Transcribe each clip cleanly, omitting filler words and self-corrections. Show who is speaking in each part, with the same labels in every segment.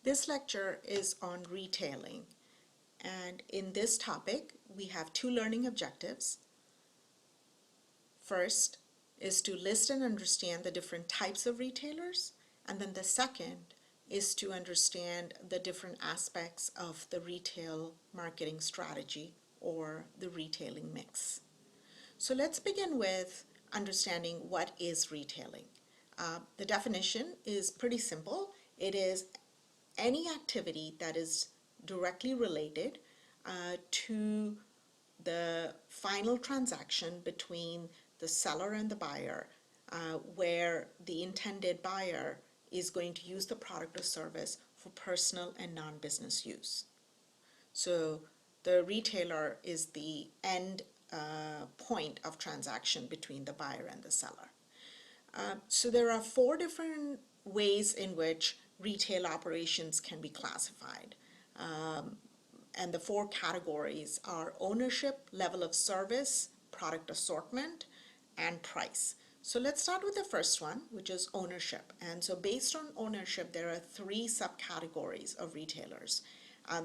Speaker 1: This lecture is on retailing, and in this topic we have two learning objectives. First is to list and understand the different types of retailers, and then the second is to understand the different aspects of the retail marketing strategy or the retailing mix. So let's begin with understanding what is retailing. The definition is pretty simple. It is any activity that is directly related to the final transaction between the seller and the buyer, where the intended buyer is going to use the product or service for personal and non-business use. So the retailer is the end point of transaction between the buyer and the seller. So there are four different ways in which retail operations can be classified. And the four categories are ownership, level of service, product assortment, and price. So let's start with the first one, which is ownership. And so based on ownership, there are three subcategories of retailers.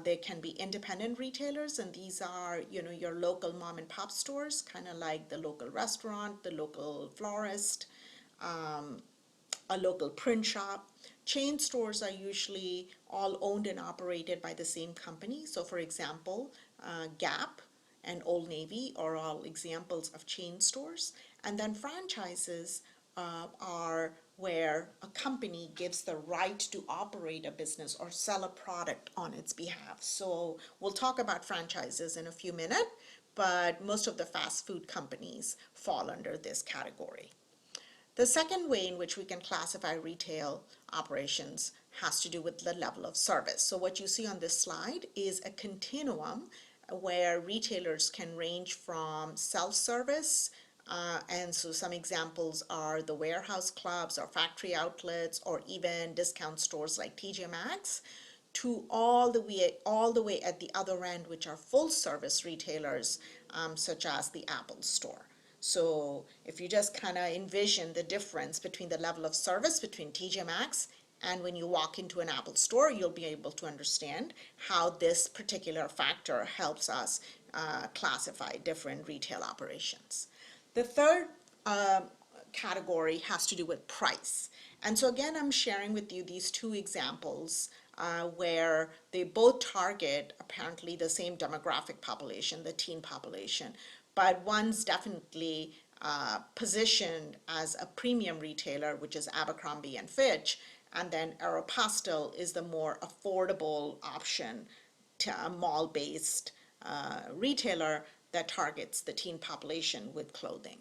Speaker 1: There can be independent retailers, and these are, your local mom and pop stores, kind of like the local restaurant, the local florist, a local print shop. Chain stores are usually all owned and operated by the same company. So for example, Gap and Old Navy are all examples of chain stores. And then franchises are where a company gives the right to operate a business or sell a product on its behalf. So we'll talk about franchises in a few minutes, but most of the fast food companies fall under this category. The second way in which we can classify retail operations has to do with the level of service. So what you see on this slide is a continuum where retailers can range from self-service, and so some examples are the warehouse clubs or factory outlets or even discount stores like TJ Maxx, to all the way at the other end, which are full-service retailers such as the Apple Store. So if you just kind of envision the difference between the level of service between TJ Maxx and when you walk into an Apple store, you'll be able to understand how this particular factor helps us classify different retail operations. The third category has to do with price. And so again, I'm sharing with you these two examples where they both target apparently the same demographic population, the teen population, but one's definitely positioned as a premium retailer, which is Abercrombie and Fitch, and then Aeropostale is the more affordable option to a mall-based retailer that targets the teen population with clothing.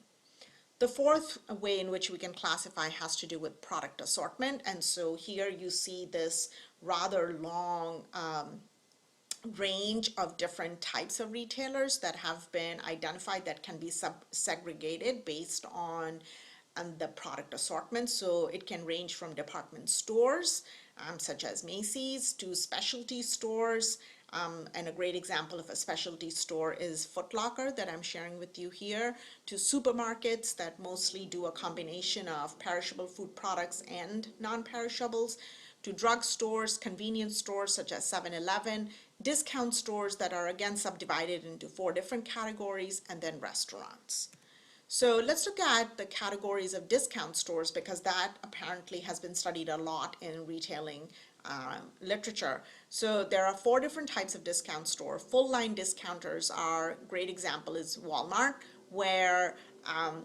Speaker 1: The fourth way in which we can classify has to do with product assortment, and so here you see this rather long range of different types of retailers that have been identified that can be segregated based on the product assortment. So it can range from department stores such as Macy's to specialty stores, and a great example of a specialty store is Foot Locker that I'm sharing with you here, to supermarkets that mostly do a combination of perishable food products and non-perishables, to drugstores, convenience stores such as 7-Eleven, discount stores that are again subdivided into four different categories, and then restaurants. So let's look at the categories of discount stores because that apparently has been studied a lot in retailing literature. So there are four different types of discount store. Full line discounters are, a great example is Walmart, where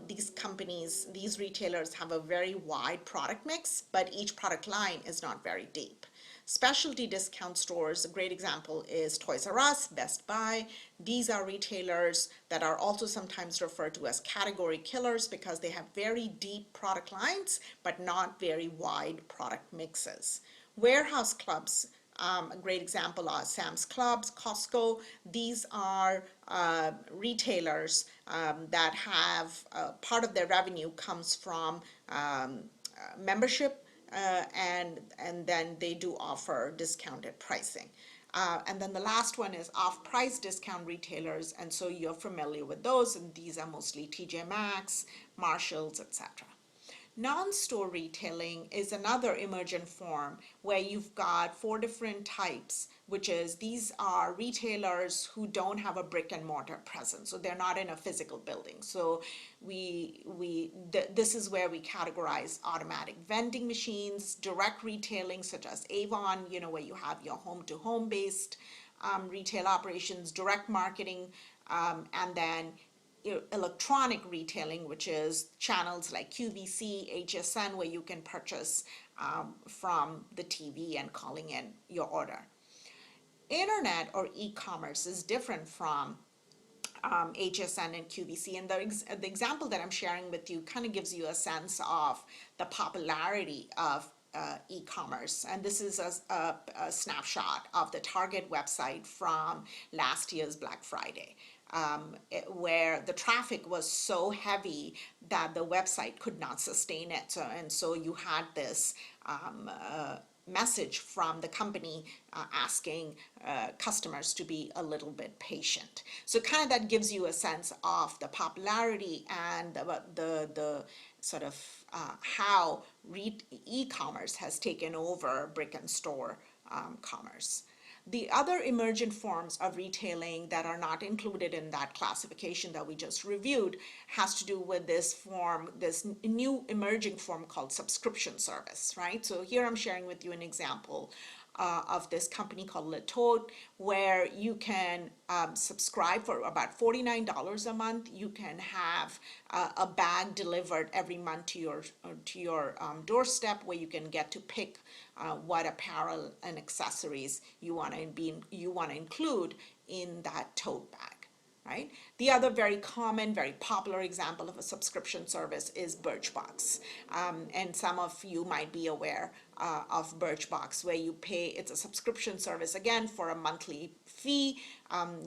Speaker 1: these retailers have a very wide product mix, but each product line is not very deep. Specialty discount stores, a great example is Toys R Us, Best Buy. These are retailers that are also sometimes referred to as category killers because they have very deep product lines, but not very wide product mixes. Warehouse clubs, a great example are Sam's Clubs, Costco. These are retailers that have part of their revenue comes from membership, and then they do offer discounted pricing. And then the last one is off-price discount retailers, and so you're familiar with those, and these are mostly TJ Maxx, Marshalls, etc. Non-store retailing is another emergent form where you've got four different types, which is these are retailers who don't have a brick and mortar presence, so they're not in a physical building. So this is where we categorize automatic vending machines, direct retailing such as Avon, where you have your home-to-home based retail operations, direct marketing, and then electronic retailing, which is channels like QVC, HSN, where you can purchase from the TV and calling in your order. Internet or e-commerce is different from HSN and QVC, and the example that I'm sharing with you kind of gives you a sense of the popularity of e-commerce. And this is a snapshot of the Target website from last year's Black Friday, where the traffic was so heavy that the website could not sustain it. So you had this message from the company asking customers to be a little bit patient. So kind of that gives you a sense of the popularity and the sort of how e-commerce has taken over brick and store commerce. The other emergent forms of retailing that are not included in that classification that we just reviewed has to do with this new emerging form called subscription service, right? So here I'm sharing with you an example of this company called Le Tote, where you can subscribe for about $49 a month. You can have a bag delivered every month to your doorstep, where you can get to pick what apparel and accessories you want to include in that tote bag. Right? The other very common, very popular example of a subscription service is Birchbox. And some of you might be aware of Birchbox, where you pay, it's a subscription service, again, for a monthly fee.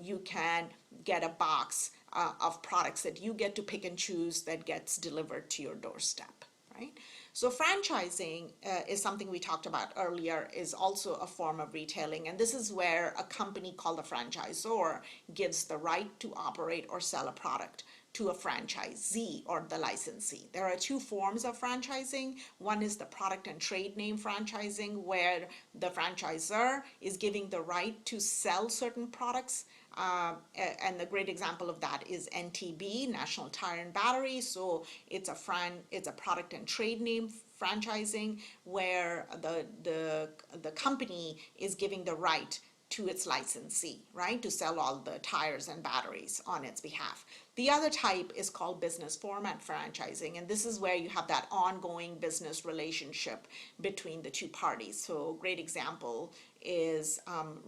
Speaker 1: You can get a box of products that you get to pick and choose that gets delivered to your doorstep, right? So franchising is something we talked about earlier, is also a form of retailing. And this is where a company called a franchisor gives the right to operate or sell a product to a franchisee or the licensee. There are two forms of franchising. One is the product and trade name franchising, where the franchisor is giving the right to sell certain products. And the great example of that is NTB, National Tire and Battery. So it's a product and trade name franchising, where the company is giving the right to its licensee, right, to sell all the tires and batteries on its behalf. The other type is called business format franchising, and this is where you have that ongoing business relationship between the two parties. So a great example is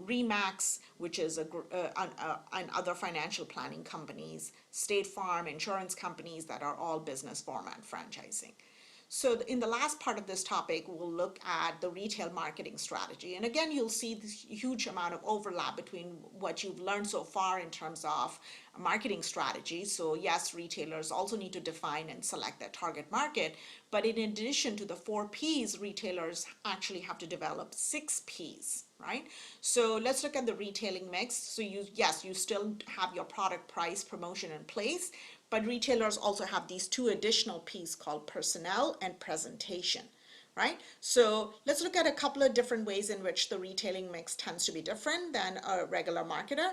Speaker 1: Remax, which is and other financial planning companies, State Farm, insurance companies that are all business format franchising. So in the last part of this topic, we'll look at the retail marketing strategy. And again, you'll see this huge amount of overlap between what you've learned so far in terms of marketing strategy. So yes, retailers also need to define and select their target market, but in addition to the 4 Ps, retailers actually have to develop 6 Ps, right? So let's look at the retailing mix. So you still have your product, price, promotion in place, but retailers also have these 2 additional P's called personnel and presentation, right? So let's look at a couple of different ways in which the retailing mix tends to be different than a regular marketer.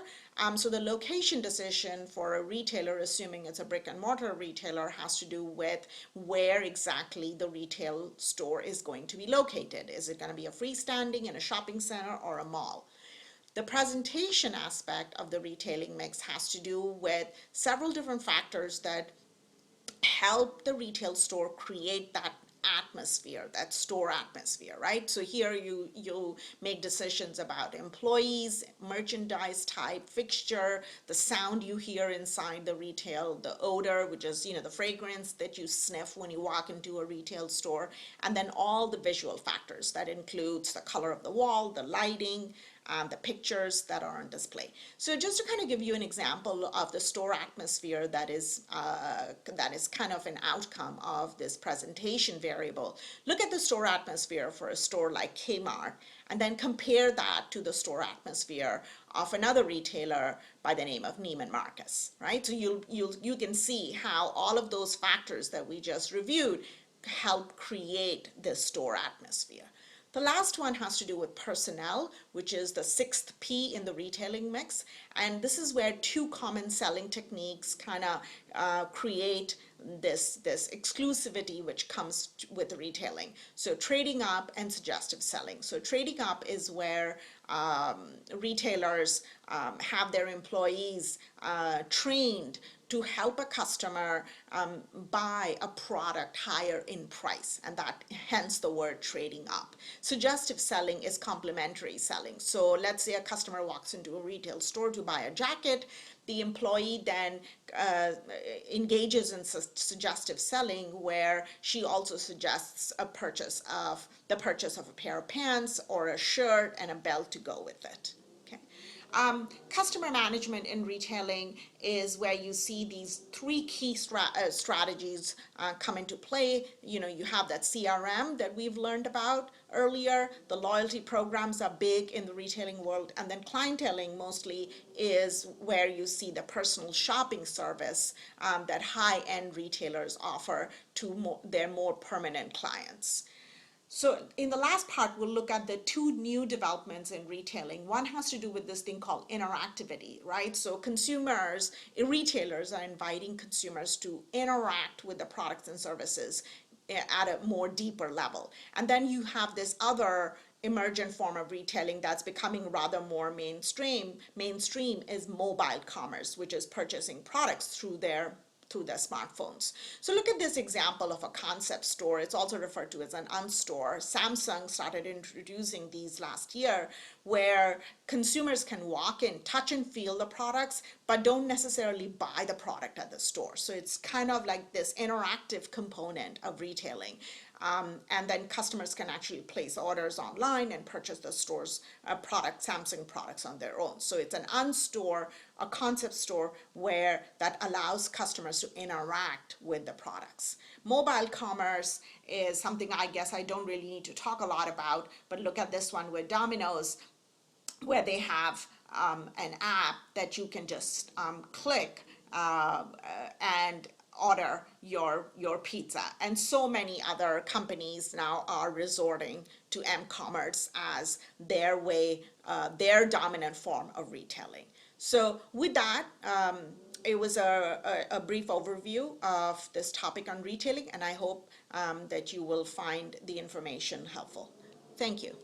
Speaker 1: So the location decision for a retailer, assuming it's a brick and mortar retailer, has to do with where exactly the retail store is going to be located. Is it going to be a freestanding in a shopping center or a mall? The presentation aspect of the retailing mix has to do with several different factors that help the retail store create that atmosphere, that store atmosphere, right? So here you make decisions about employees, merchandise type, fixture, the sound you hear inside the retail, the odor, which is, the fragrance that you sniff when you walk into a retail store, and then all the visual factors. That includes the color of the wall, the lighting, the pictures that are on display. So just to kind of give you an example of the store atmosphere that is kind of an outcome of this presentation variable, look at the store atmosphere for a store like Kmart, and then compare that to the store atmosphere of another retailer by the name of Neiman Marcus, right? So you can see how all of those factors that we just reviewed help create this store atmosphere. The last one has to do with personnel, which is the sixth P in the retailing mix. And this is where two common selling techniques kind of create this exclusivity which comes with retailing. So trading up and suggestive selling. So trading up is where retailers have their employees trained to help a customer buy a product higher in price, and that hence the word trading up. Suggestive selling is complementary selling. So let's say a customer walks into a retail store to buy a jacket. The employee then engages in suggestive selling, where she also suggests the purchase of a pair of pants or a shirt and a belt to go with it. Customer management in retailing is where you see these three key strategies come into play. You know, you have that CRM that we've learned about earlier. The loyalty programs are big in the retailing world, and then clienteling mostly is where you see the personal shopping service that high-end retailers offer to their more permanent clients. So in the last part, we'll look at the two new developments in retailing. One has to do with this thing called interactivity, right? So retailers are inviting consumers to interact with the products and services at a more deeper level. And then you have this other emergent form of retailing that's becoming rather more mainstream. Mainstream is mobile commerce, which is purchasing products through their smartphones. So look at this example of a concept store. It's also referred to as an unstore. Samsung started introducing these last year, where consumers can walk in, touch and feel the products, but don't necessarily buy the product at the store. So it's kind of like this interactive component of retailing. And then customers can actually place orders online and purchase the store's Samsung products on their own. So it's an unstore, a concept store where that allows customers to interact with the products. Mobile commerce is something I guess I don't really need to talk a lot about, but look at this one with Domino's, where they have an app that you can just click and order your pizza. And so many other companies now are resorting to m-commerce as their way, their dominant form of retailing. So with that, it was a brief overview of this topic on retailing, and I hope that you will find the information helpful. Thank you.